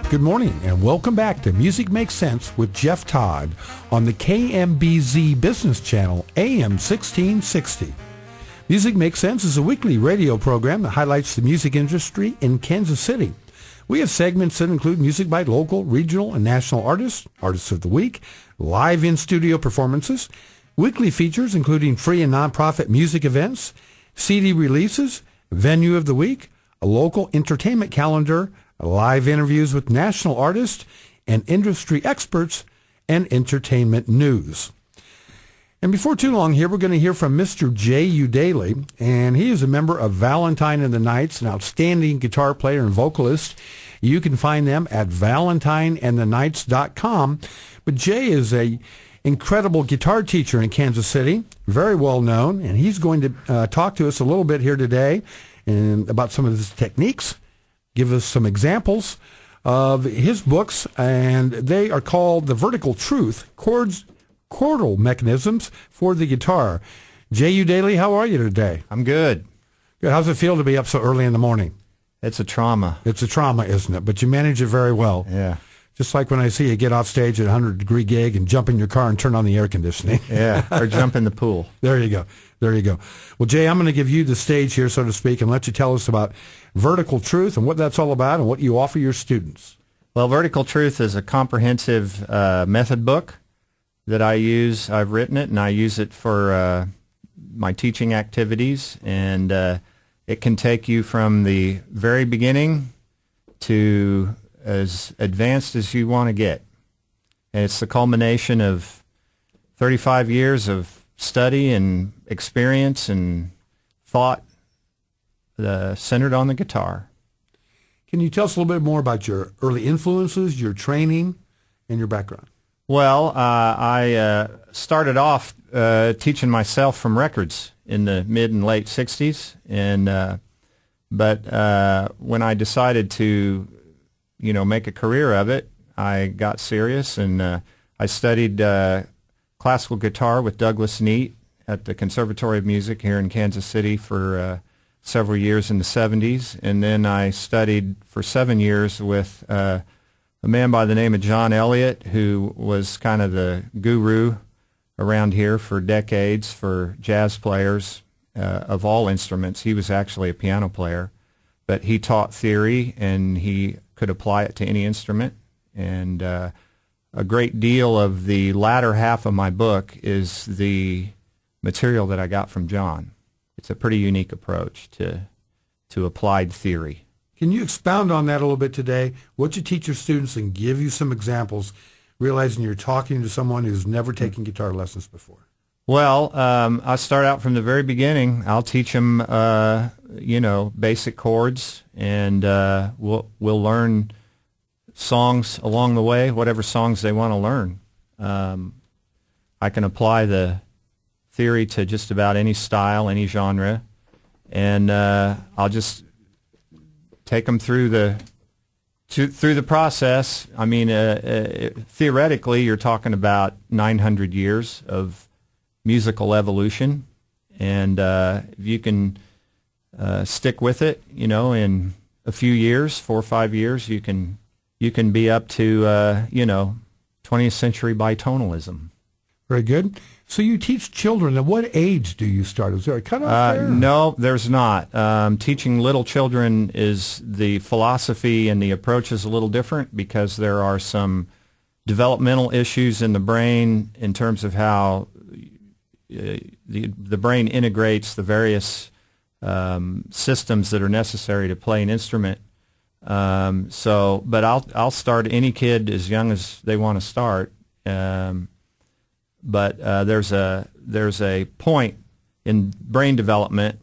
Good morning and welcome back to Music Makes Sense with Jeff Todd on the KMBZ Business Channel, AM 1660. Music Makes Sense is a weekly radio program that highlights the music industry in Kansas City. We have segments that include music by local, regional, and national artists, artists of the week, live in-studio performances, weekly features including free and nonprofit music events, CD releases, venue of the week, a local entertainment calendar, live interviews with national artists and industry experts, and entertainment news. And before too long here, we're going to hear from Mr. Jay EuDaly, and he is a member of Valentine and the Knights, an outstanding guitar player and vocalist. You can find them at valentineandtheknights.com. But Jay is a incredible guitar teacher in Kansas City, very well known, and he's going to talk to us a little bit here today and about some of his techniques, give us some examples of his books, and they are called The Vertical Truth, Chordal Mechanisms for the Guitar. Jay EuDaly, how are you today? I'm good. Good. How's it feel to be up so early in the morning? It's a trauma. It's a trauma, isn't it? But you manage it very well. Yeah. Just like when I see you get off stage at a 100-degree gig and jump in your car and turn on the air conditioning. Yeah, or jump in the pool. There you go. There you go. Well, Jay, I'm going to give you the stage here, so to speak, and let you tell us about Vertical Truth and what that's all about and what you offer your students. Well, Vertical Truth is a comprehensive method book that I use. I've written it, and I use it for my teaching activities, and it can take you from the very beginning to as advanced as you want to get. And it's the culmination of 35 years of study and experience and thought centered on the guitar. Can you tell us a little bit more about your early influences, your training, and your background? Well, I started off teaching myself from records in the mid and late 60s, and but when I decided to make a career of it, I got serious, and I studied classical guitar with Douglas Neat at the Conservatory of Music here in Kansas City for several years in the 70s, and then I studied for 7 years with a man by the name of John Elliott, who was kind of the guru around here for decades for jazz players of all instruments. He was actually a piano player, but he taught theory, and he could apply it to any instrument. And a great deal of the latter half of my book is the material that I got from John. It's a pretty unique approach to applied theory. Can you expound on that a little bit today? What you teach your students and give you some examples, realizing you're talking to someone who's never taken guitar lessons before? Well, I start out from the very beginning. I'll teach them, basic chords, and we'll learn songs along the way, whatever songs they want to learn. I can apply the theory to just about any style, any genre, and I'll just take them through the process. I mean, theoretically, you're talking about 900 years of musical evolution, and if you can stick with it, in a few years, 4 or 5 years, you can be up to 20th century bitonalism. Very good. So you teach children. At what age do you start? Is there a cutoff there? No, there's not. Teaching little children is the philosophy, and the approach is a little different because there are some developmental issues in the brain in terms of how the brain integrates the various systems that are necessary to play an instrument. But I'll start any kid as young as they want to start. But there's a point in brain development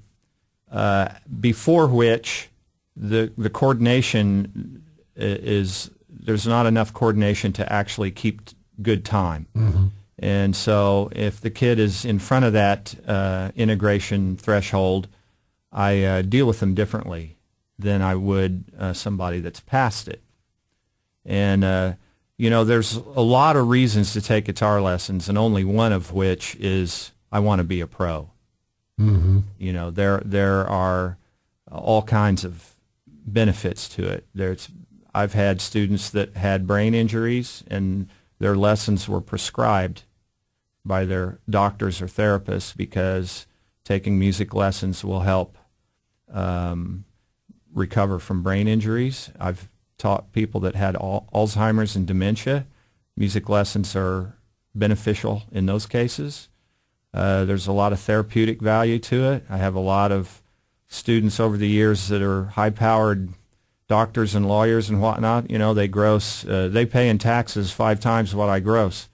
before which the coordination there's not enough coordination to actually keep good time. Mm-hmm. And so if the kid is in front of that integration threshold, I deal with them differently than I would somebody that's past it. And there's a lot of reasons to take guitar lessons, and only one of which is I want to be a pro. Mm-hmm. There are all kinds of benefits to it. I've had students that had brain injuries, and their lessons were prescribed by their doctors or therapists because taking music lessons will help recover from brain injuries. I've taught people that had Alzheimer's and dementia. Music lessons are beneficial in those cases. There's a lot of therapeutic value to it. I have a lot of students over the years that are high-powered doctors and lawyers and whatnot. You know, they pay in taxes 5 times what I gross.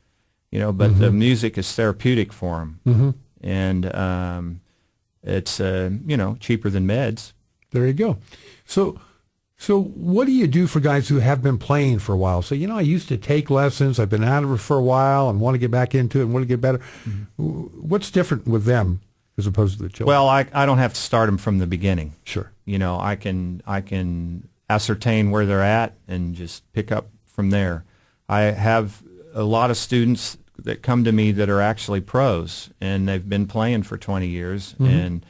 You know, but the music is therapeutic for them, and it's you know, cheaper than meds. There you go. So what do you do for guys who have been playing for a while? So, you know, I used to take lessons. I've been out of it for a while and want to get back into it and want to get better. What's different with them as opposed to the children? Well, I don't have to start them from the beginning. Sure. You know, I can ascertain where they're at and just pick up from there. I have a lot of students that come to me that are actually pros, and they've been playing for 20 years, and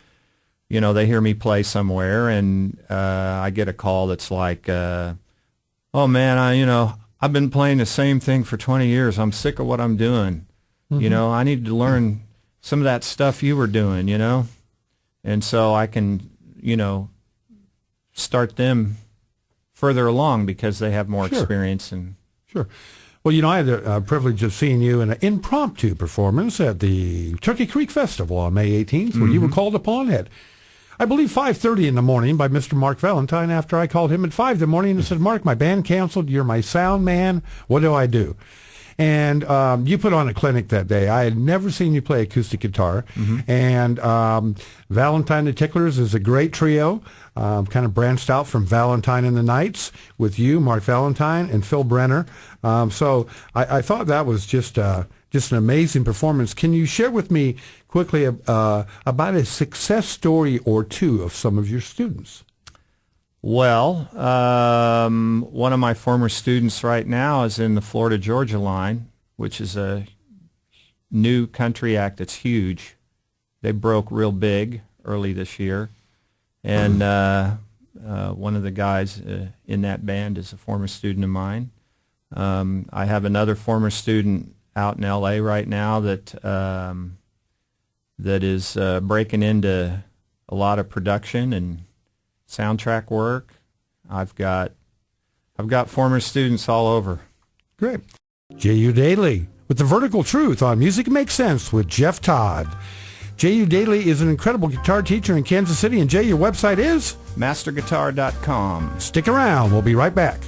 you know, they hear me play somewhere, and I get a call that's like, "Oh man, I've been playing the same thing for 20 years. I'm sick of what I'm doing. You know, I need to learn some of that stuff you were doing. You know," and so I can, you know, start them further along because they have more experience. And sure. Well, you know, I had the privilege of seeing you in an impromptu performance at the Turkey Creek Festival on May 18th, where you were called upon at, I believe, 5:30 in the morning by Mr. Mark Valentine after I called him at 5 in the morning and said, "Mark, my band canceled. You're my sound man. What do I do?" And you put on a clinic that day. I had never seen you play acoustic guitar. And Valentine the Ticklers is a great trio, kind of branched out from Valentine and the Knights with you, Mark Valentine, and Phil Brenner. So I thought that was just an amazing performance. Can you share with me quickly about a success story or two of some of your students? Well, one of my former students right now is in the Florida-Georgia line, which is a new country act that's huge. They broke real big early this year. And one of the guys in that band is a former student of mine. I have another former student out in L.A. right now that is breaking into a lot of production and soundtrack work. I've got former students all over. Great. Jay EuDaly with The Vertical Truth on Music Makes Sense with Jeff Todd. Jay EuDaly is an incredible guitar teacher in Kansas City. And Jay, your website is? Masterguitar.com. Stick around. We'll be right back.